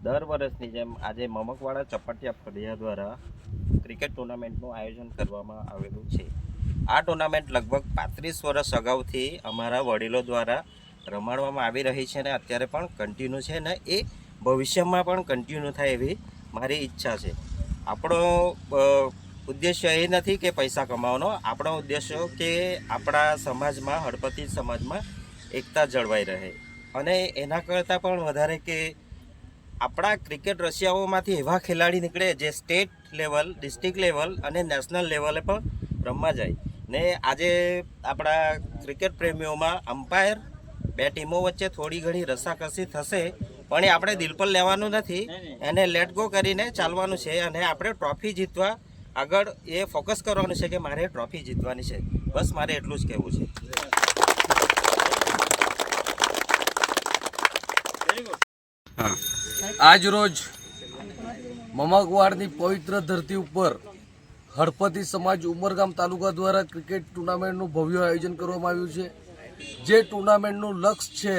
દર વર્ષની જેમ આજે મમકવાડા ચપાટિયા ફળિયા દ્વારા ક્રિકેટ ટુર્નામેન્ટનું આયોજન કરવામાં આવેલું છે। આ ટુર્નામેન્ટ લગભગ 35 વર્ષ અગાઉથી અમારા વડીલો દ્વારા રમાડવામાં આવી રહી છે અને અત્યારે પણ કન્ટિન્યુ છે ને એ ભવિષ્યમાં પણ કન્ટિન્યુ થાય એવી મારી ઈચ્છા છે। આપણો ઉદ્દેશ્ય એ નથી કે પૈસા કમાવાનો, આપણો ઉદ્દેશ્ય કે આપણા સમાજમાં, હળપતિ સમાજમાં એકતા જળવાઈ રહે અને એના કરતાં પણ વધારે કે આપણા ક્રિકેટ રશિયાઓમાંથી એવા ખેલાડી નીકળે જે સ્ટેટ લેવલ, ડિસ્ટ્રિક્ટ લેવલ અને નેશનલ લેવલે પણ રમવા જાય ને। આજે આપણા ક્રિકેટ પ્રેમીઓમાં અમ્પાયર બે ટીમો વચ્ચે થોડી ઘણી રસાકસી થશે પણ એ આપણે દિલ પર લેવાનું નથી, એને લેટ ગો કરીને ચાલવાનું છે અને આપણે ટ્રોફી જીતવા આગળ એ ફોકસ કરવાનું છે કે મારે ટ્રોફી જીતવાની છે। બસ મારે એટલું જ કહેવું છે। આજ રોજ મમકવાડની પવિત્ર ધરતી ઉપર હળપતિ સમાજ ઉમરગામ તાલુકા દ્વારા ક્રિકેટ ટુર્નામેન્ટનું ભવ્ય આયોજન કરવામાં આવ્યું છે। જે ટુર્નામેન્ટનું લક્ષ્ય છે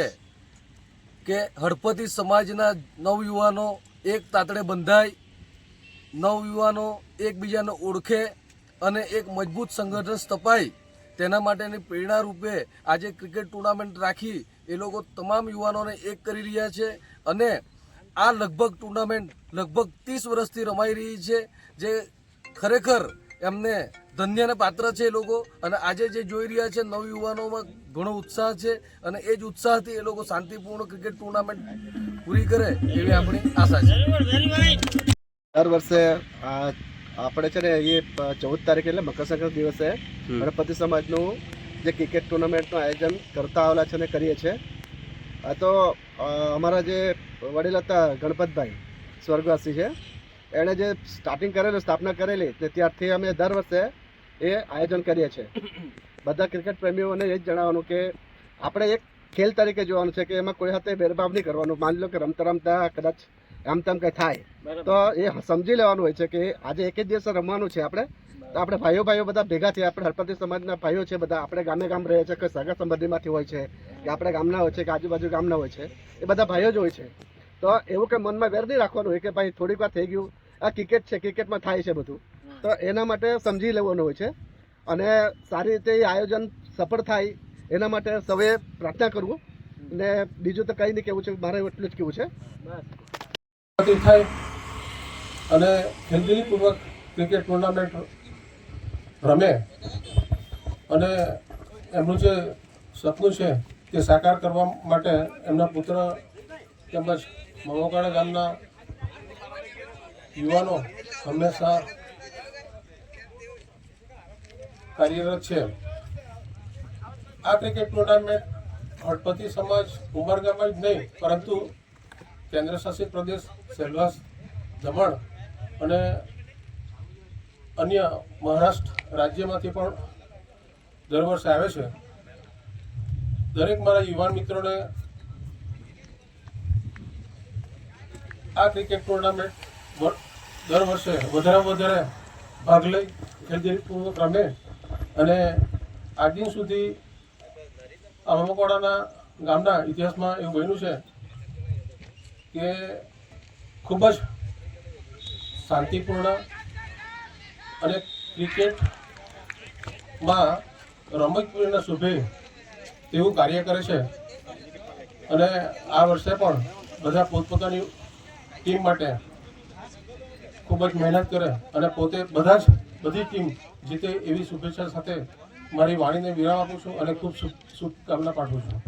કે હળપતિ સમાજના નવયુવાનો એક તાતડે બંધાય, નવયુવાનો એકબીજાને ઓળખે અને એક મજબૂત સંગઠન સ્થપાય, તેના માટેની પ્રેરણા રૂપે આજે ક્રિકેટ ટુર્નામેન્ટ રાખી એ લોકો તમામ યુવાનોને એક કરી રહ્યા છે અને આ ટુર્નામેન્ટ લગભગ 30 વર્ષથી રમાઈ રહી છે, જે ખરેખર એમને ધન્યને પાત્ર છે એ લોકો। અને આજે જે જોઈ રહ્યા છે નવયુવાનોમાં ઘણો ઉત્સાહ છે અને એ જ ઉત્સાહથી એ લોકો શાંતિપૂર્ણ ક્રિકેટ ટુર્નામેન્ટ પૂરી કરે એવી આપણી આશા છે। દર વર્ષે આપણે છે ને એ 14 તારીખે એટલે મકર સંક્રાંતિ દિવસે હળપતિ સમાજનું જે ક્રિકેટ ટુર્નામેન્ટનું આયોજન કરતા આવેલા છે અને કરીએ છીએ। આ તો અમારા જે વડીલ હતા ગણપતભાઈ સ્વર્ગવાસી છે, એણે જે સ્ટાર્ટિંગ કરેલું, સ્થાપના કરેલી તે ત્યારથી અમે દર વર્ષે એ આયોજન કરીએ છીએ। બધા ક્રિકેટ પ્રેમીઓને એ જ જણાવવાનું કે આપણે એક ખેલ તરીકે જોવાનું છે કે એમાં કોઈ સાથે ભેદભાવ નહીં કરવાનું। માની લો કે રમતા રમતા કદાચ આમ તેમ કંઈ થાય તો એ સમજી લેવાનું હોય છે કે આજે એક જ દિવસે રમવાનું છે આપણે, તો આપણે ભાઈઓ બધા ભેગા થયા, આપણે હળપતિ સમાજના ભાઈઓ છે બધા, આપણે ગામ રહે છે, કોઈ સગા સંબંધીમાંથી હોય છે કે આપણે ગામના હોય છે કે આજુબાજુ ગામના હોય છે, એ બધા ભાઈઓ જ હોય છે। તો એવું કે મનમાં વેર નહીં રાખવાનું હોય કે ભાઈ થોડીક વાર થઈ ગયું, આ ક્રિકેટ છે, ક્રિકેટમાં થાય છે બધું, તો એના માટે સમજી લેવાનું હોય છે અને સારી રીતે એ આયોજન સફળ થાય એના માટે સૌએ પ્રાર્થના કરવું ને બીજું તો કંઈ નહીં કહેવું છે, મારે એટલું જ કહેવું છે। થાય અને દિલગીરીપૂર્વક ક્રિકેટ ટુર્નામેન્ટ રમે અને એમનું જે સપનું છે તે સાકાર કરવા માટે એમના પુત્ર તેમજ મમકવાડા ગામના યુવાનો હંમેશા કાર્યરત છે। આ ક્રિકેટ ટુર્નામેન્ટ હળપતિ સમાજ ઉમરગામમાં જ નહીં પરંતુ કેન્દ્ર શાસિત પ્રદેશ સેલ્વાસ, દમણ અને અન્ય મહારાષ્ટ્ર રાજ્યમાંથી પણ દર વર્ષે આવે છે। દરેક મારા યુવાન મિત્રોને આ ક્રિકેટ ટુર્નામેન્ટ દર વર્ષે વધારે ભાગ લઈ ખેલદિલીપૂર્વક રમે અને આજ દિન સુધી આ મમકવાડાના ગામના ઇતિહાસમાં એવું બન્યું છે કે ખૂબ જ શાંતિપૂર્ણ અને ક્રિકેટમાં રમતવીરના શુભે તેવું કાર્ય કરે છે અને આ વર્ષે પણ બધા પોતપોતાની ટીમ માટે ખૂબ જ મહેનત કરે અને પોતે બધી ટીમ જીતે એવી શુભેચ્છા સાથે મારી વાણીને વિરામ આપું છું અને ખૂબ શુભકામના પાઠવું છું।